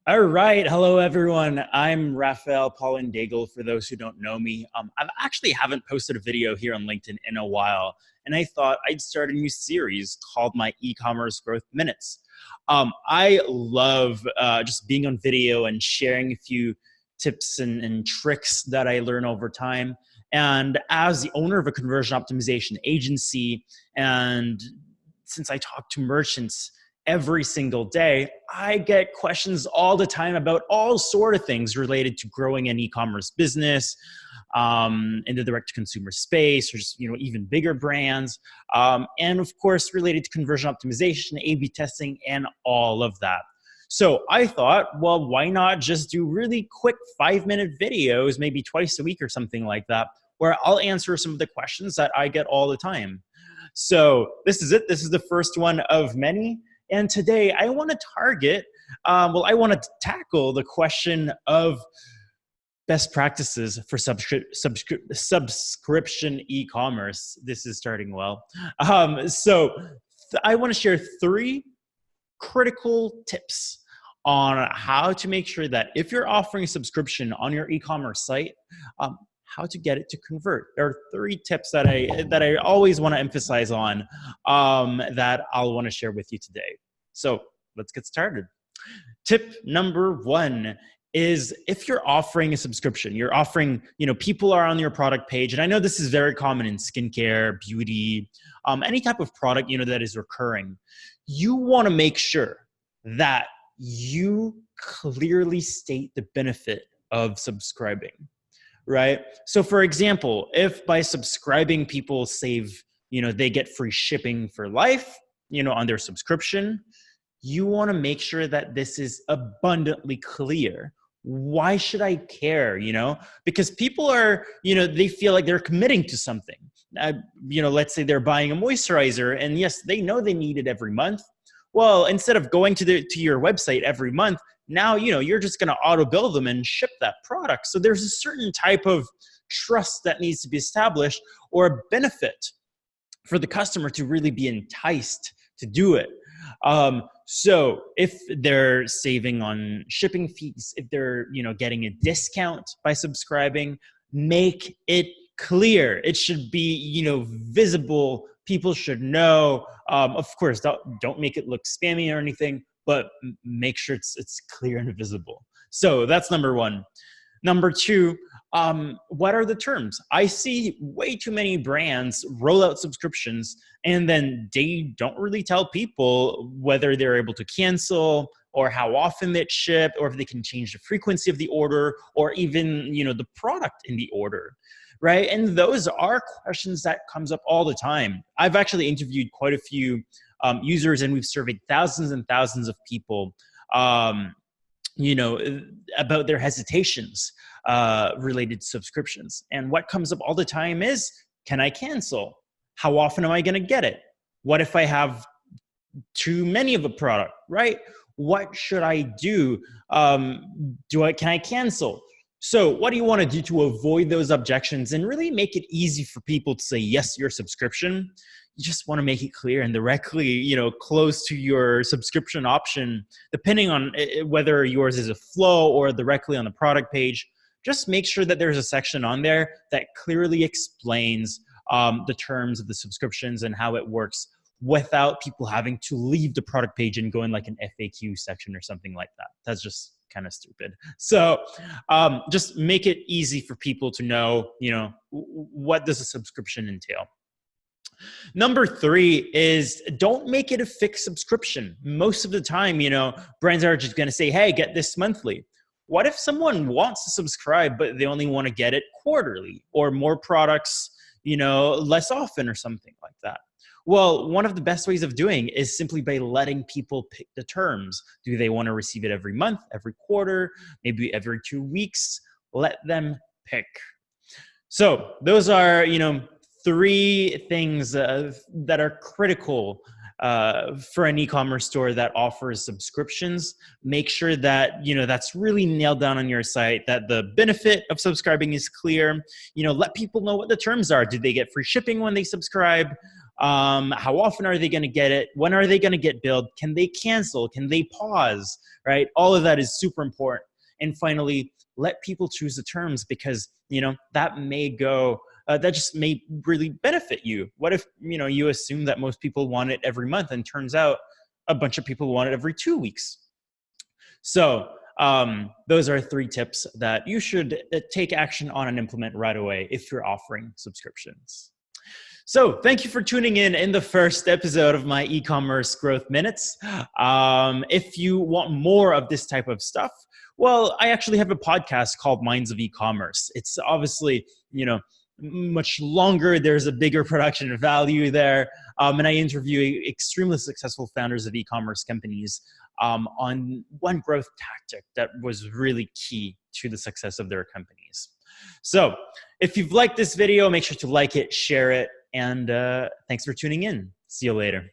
All right. Hello, everyone. I'm Raphael Paulin-Daigle, for those who don't know me. I actually haven't posted a video here on LinkedIn in a while, and I thought I'd start a new series called my E-Commerce Growth Minutes. I love just being on video and sharing a few tips and tricks that I learn over time. And as the owner of a conversion optimization agency, and since I talk to merchants every single day, I get questions all the time about all sort of things related to growing an e-commerce business in the direct-to-consumer space, or just even bigger brands, and of course related to conversion optimization, A/B testing, and all of that. So I thought, well, why not just do really quick 5-minute videos, maybe twice a week or something like that, where I'll answer some of the questions that I get all the time. So this is it. This is the first one of many. And today I want to target, I want to tackle the question of best practices for subscription e-commerce. This is starting well. I want to share 3 critical tips on how to make sure that if you're offering a subscription on your e-commerce site, how to get it to convert. There are 3 tips that I always want to emphasize on that I'll want to share with you today. So let's get started. Tip number 1 is, if you're offering a subscription, you're offering, people are on your product page, and I know this is very common in skincare, beauty, any type of product, that is recurring. You want to make sure that you clearly state the benefit of subscribing. Right? So for example, if by subscribing people save, they get free shipping for life, on their subscription, you want to make sure that this is abundantly clear. Why should I care? Because people are, they feel like they're committing to something. Let's say they're buying a moisturizer, and yes, they know they need it every month. Well, instead of going to your website every month, now, you're just going to auto bill them and ship that product. So there's a certain type of trust that needs to be established, or a benefit for the customer to really be enticed to do it. So if they're saving on shipping fees, if they're, getting a discount by subscribing, make it clear. It should be, visible. People should know. Of course, don't make it look spammy or anything, but make sure it's clear and visible. So that's number 1. Number 2, what are the terms? I see way too many brands roll out subscriptions, and then they don't really tell people whether they're able to cancel, or how often it's shipped, or if they can change the frequency of the order, or even, the product in the order. Right? And those are questions that comes up all the time. I've actually interviewed quite a few users, and we've surveyed thousands and thousands of people, about their hesitations related to subscriptions. And what comes up all the time is, can I cancel? How often am I going to get it? What if I have too many of a product, right? What should I do? Can I cancel? So what do you want to do to avoid those objections and really make it easy for people to say yes to your subscription? You just want to make it clear and directly, close to your subscription option, depending on whether yours is a flow or directly on the product page. Just make sure that there's a section on there that clearly explains the terms of the subscriptions and how it works, without people having to leave the product page and go in like an FAQ section or something like that. That's just kind of stupid. So just make it easy for people to know, what does a subscription entail. Number 3 is, don't make it a fixed subscription. Most of the time, brands are just going to say, hey, get this monthly. What if someone wants to subscribe, but they only want to get it quarterly, or more products, less often, or something like that? Well, one of the best ways of doing is simply by letting people pick the terms. Do they want to receive it every month, every quarter, maybe every 2 weeks? Let them pick. So those are, 3 things that are critical for an e-commerce store that offers subscriptions. Make sure that, that's really nailed down on your site, that the benefit of subscribing is clear. Let people know what the terms are. Do they get free shipping when they subscribe? How often are they going to get it? When are they going to get billed? Can they cancel? Can they pause? Right? All of that is super important. And finally, let people choose the terms, because that may go. That just may really benefit you. What if you assume that most people want it every month, and turns out a bunch of people want it every 2 weeks? So those are 3 tips that you should take action on and implement right away if you're offering subscriptions. So thank you for tuning in the first episode of my e-commerce growth minutes. If you want more of this type of stuff, well, I actually have a podcast called Minds of E-commerce. It's obviously, much longer. There's a bigger production value there. And I interview extremely successful founders of e-commerce companies on one growth tactic that was really key to the success of their companies. So if you've liked this video, make sure to like it, share it, and thanks for tuning in. See you later.